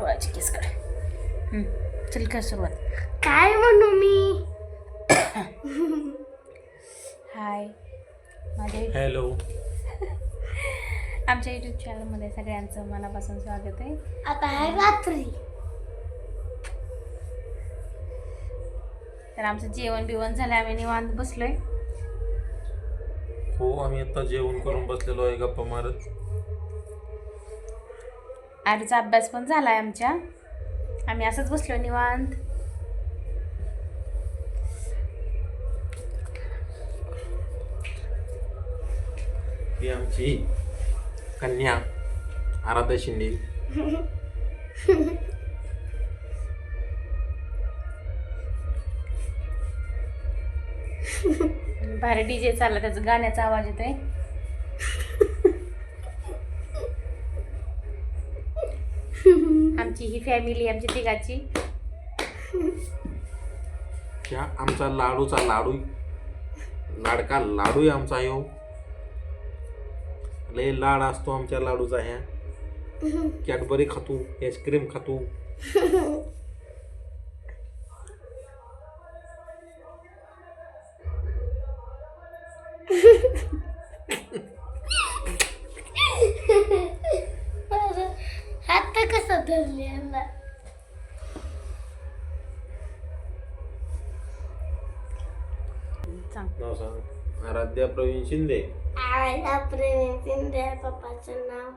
डोळ्याची केस काढ. चल कर सुरुवात. काय म्हणू मी? हाय माझ्या हॅलो. आमच्या यूट्यूब चॅनलमध्ये सगळ्यांचं मनापासून स्वागत आहे. आता आहे रात्री. तर आमचं जेवण बिवण झालं, आम्ही निवांत बसलोय. हो, आम्ही आता जेवण करून बसलेलो आहे गप्पा मारत. आरूचा अभ्यास पण झालाय आमच्या. आम्ही असंच बसलो निवांत. ही आमची कन्या आराध्या शिंदे. भारी डीजे चालला, त्याचा गाण्याचा आवाज येतोय. आमची ही फॅमिली आमची तिघाची. ह्या आमचा लाडूचा लाडू, लाडका लाडू आहे आमचा. ह्यो लय लाड असतो आमच्या लाडूचा. ह्या कॅडबरी खातो, आईस्क्रीम खातो. हात कसं धरले यांना? सांग. नाव सांग. आराध्या प्रवीण शिंदे. आईला प्रवीण शिंदे, पप्पाचं नाव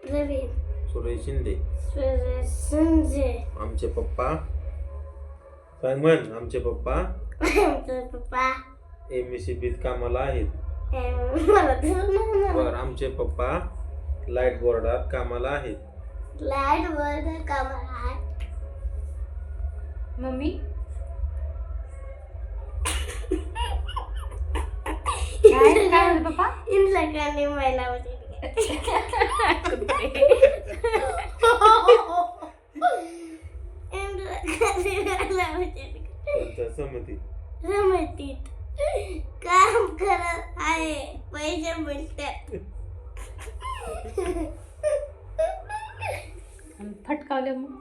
प्रवीण सुरेश शिंदे. सुरेश शिंदे. आमचे पप्पा सांग म्हण. आमचे पप्पा आमचे पप्पा MSCBीत कामाला आहेत. मला धरून बर, आमचे पप्पा लाईट बोर्डात कामाला आहेत. लाईट वर कामाला आहे. मम्मी काय काय म्हणते पप्पा? इंद्रकाने महिला होती. कोणत्या समिती? रमतीत काम करत आहे, पैसे मिळतात. फटकावले मग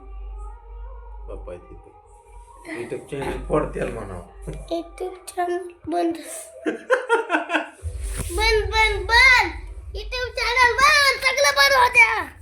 पप्पा तिथे युट्यूब चॅनल फोडत्याल म्हणावं. युट्यूब चॅनल बंद बंद बंद बंद. युट्यूब चॅनल बंद, सगळं बंद होत्या.